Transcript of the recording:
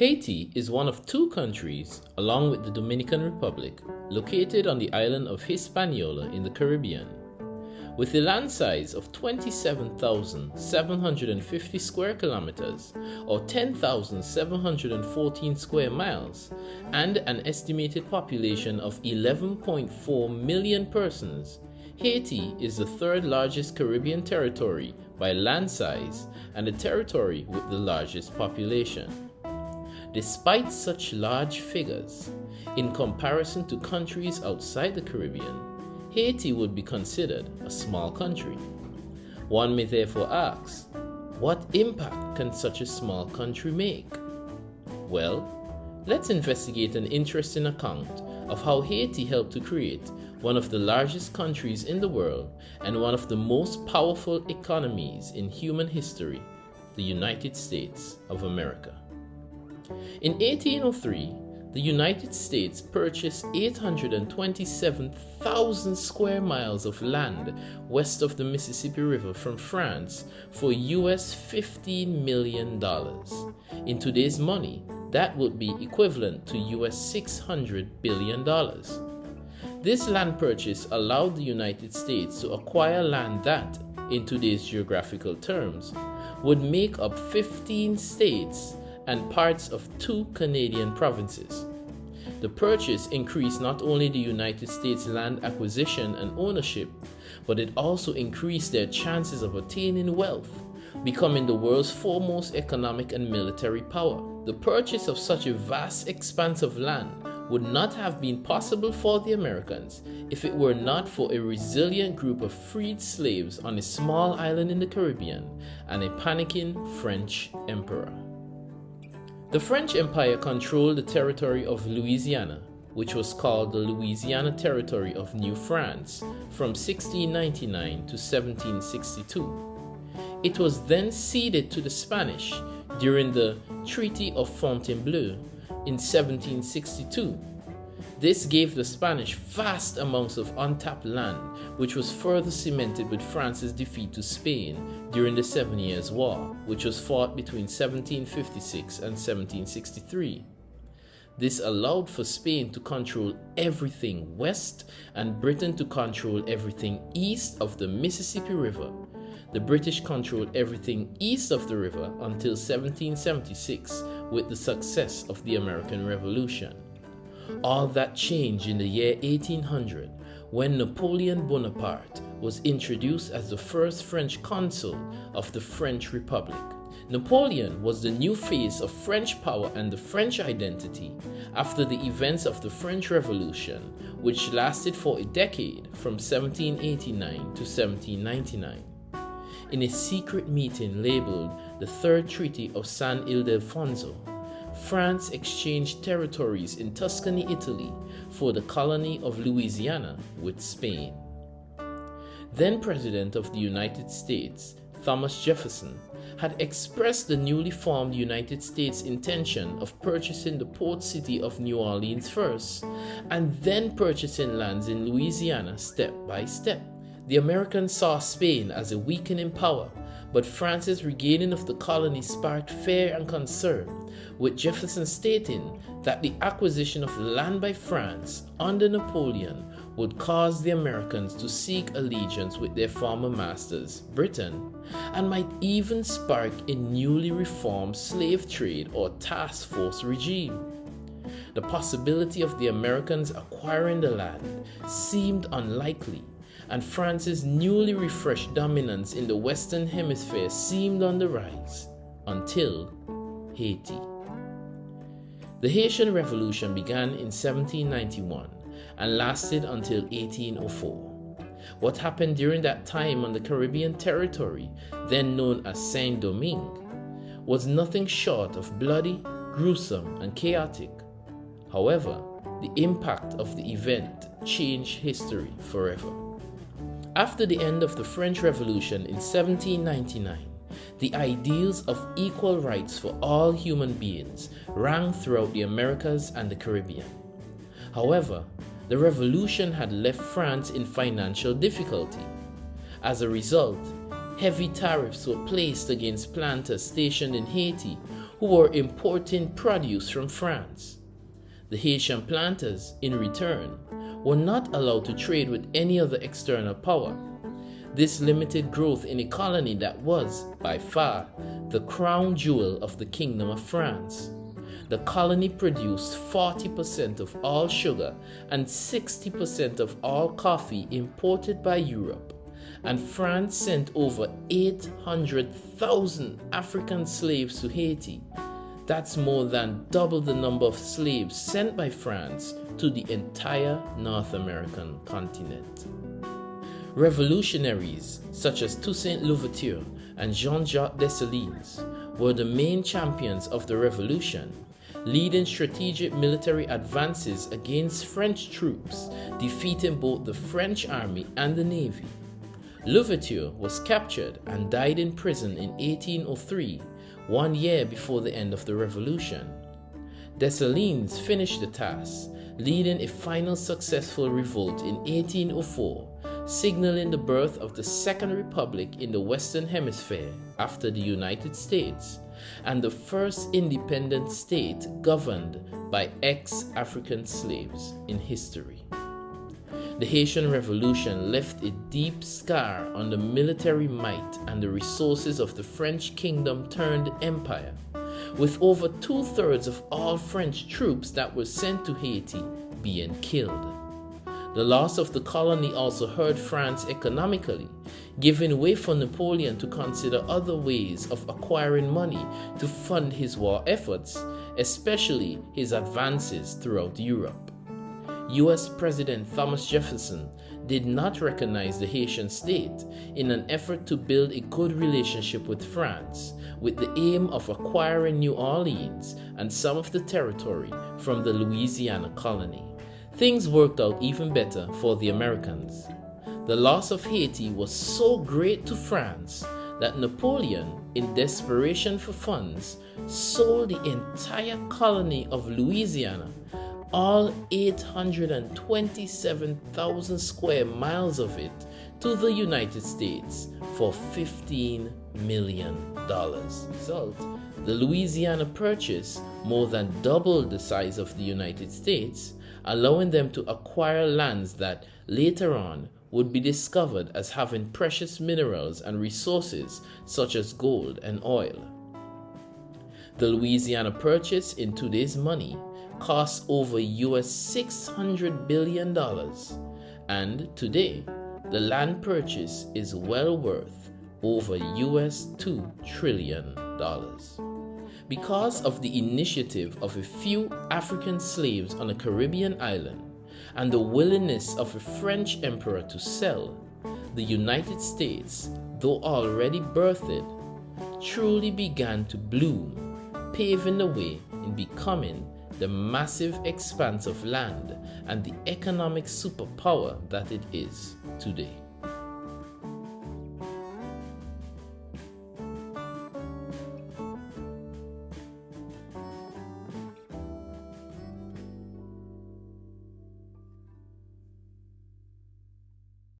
Haiti is one of two countries, along with the Dominican Republic, located on the island of Hispaniola in the Caribbean. With a land size of 27,750 square kilometers or 10,714 square miles and an estimated population of 11.4 million persons, Haiti is the third largest Caribbean territory by land size and the territory with the largest population. Despite such large figures, in comparison to countries outside the Caribbean, Haiti would be considered a small country. One may therefore ask, what impact can such a small country make? Well, let's investigate an interesting account of how Haiti helped to create one of the largest countries in the world and one of the most powerful economies in human history, the United States of America. In 1803, the United States purchased 827,000 square miles of land west of the Mississippi River from France for US $15 million. In today's money, that would be equivalent to US $600 billion. This land purchase allowed the United States to acquire land that, in today's geographical terms, would make up 15 states and parts of 2 Canadian provinces. The purchase increased not only the United States' land acquisition and ownership, but it also increased their chances of attaining wealth, becoming the world's foremost economic and military power. The purchase of such a vast expanse of land would not have been possible for the Americans if it were not for a resilient group of freed slaves on a small island in the Caribbean and a panicking French emperor. The French Empire controlled the territory of Louisiana, which was called the Louisiana Territory of New France, from 1699 to 1762. It was then ceded to the Spanish during the Treaty of Fontainebleau in 1762. This gave the Spanish vast amounts of untapped land, which was further cemented with France's defeat to Spain during the 7 Years' War, which was fought between 1756 and 1763. This allowed for Spain to control everything west and Britain to control everything east of the Mississippi River. The British controlled everything east of the river until 1776 with the success of the American Revolution. All that changed in the year 1800 when Napoleon Bonaparte was introduced as the first French consul of the French Republic. Napoleon was the new face of French power and the French identity after the events of the French Revolution, which lasted for a decade from 1789 to 1799. In a secret meeting labeled the Third Treaty of San Ildefonso, France exchanged territories in Tuscany, Italy, for the colony of Louisiana with Spain. Then President of the United States, Thomas Jefferson, had expressed the newly formed United States' intention of purchasing the port city of New Orleans first, and then purchasing lands in Louisiana step by step. The Americans saw Spain as a weakening power, but France's regaining of the colony sparked fear and concern, with Jefferson stating that the acquisition of land by France under Napoleon would cause the Americans to seek allegiance with their former masters, Britain, and might even spark a newly reformed slave trade or task force regime. The possibility of the Americans acquiring the land seemed unlikely, and France's newly refreshed dominance in the Western Hemisphere seemed on the rise, until Haiti. The Haitian Revolution began in 1791 and lasted until 1804. What happened during that time on the Caribbean territory, then known as Saint-Domingue, was nothing short of bloody, gruesome, and chaotic. However, the impact of the event changed history forever. After the end of the French Revolution in 1799, the ideals of equal rights for all human beings rang throughout the Americas and the Caribbean. However, the revolution had left France in financial difficulty. As a result, heavy tariffs were placed against planters stationed in Haiti who were importing produce from France. The Haitian planters, in return, were not allowed to trade with any other external power. This limited growth in a colony that was, by far, the crown jewel of the Kingdom of France. The colony produced 40% of all sugar and 60% of all coffee imported by Europe, and France sent over 800,000 African slaves to Haiti. That's more than double the number of slaves sent by France to the entire North American continent. Revolutionaries such as Toussaint Louverture and Jean-Jacques Dessalines were the main champions of the revolution, leading strategic military advances against French troops, defeating both the French army and the navy. Louverture was captured and died in prison in 1803, 1 year before the end of the revolution. Dessalines finished the task, leading a final successful revolt in 1804, signaling the birth of the Second Republic in the Western Hemisphere after the United States, and the first independent state governed by ex-African slaves in history. The Haitian Revolution left a deep scar on the military might and the resources of the French kingdom turned empire, with over 2/3 of all French troops that were sent to Haiti being killed. The loss of the colony also hurt France economically, giving way for Napoleon to consider other ways of acquiring money to fund his war efforts, especially his advances throughout Europe. US President Thomas Jefferson did not recognize the Haitian state in an effort to build a good relationship with France, with the aim of acquiring New Orleans and some of the territory from the Louisiana colony. Things worked out even better for the Americans. The loss of Haiti was so great to France that Napoleon, in desperation for funds, sold the entire colony of Louisiana, all 827,000 square miles of it, to the United States for $15 million. Result, the Louisiana Purchase more than doubled the size of the United States, allowing them to acquire lands that later on would be discovered as having precious minerals and resources such as gold and oil. The Louisiana Purchase in today's money costs over US $600 billion, and today the land purchase is well worth over US $2 trillion. Because of the initiative of a few African slaves on a Caribbean island and the willingness of a French emperor to sell, the United States, though already birthed, truly began to bloom, paving the way in becoming the massive expanse of land and the economic superpower that it is today.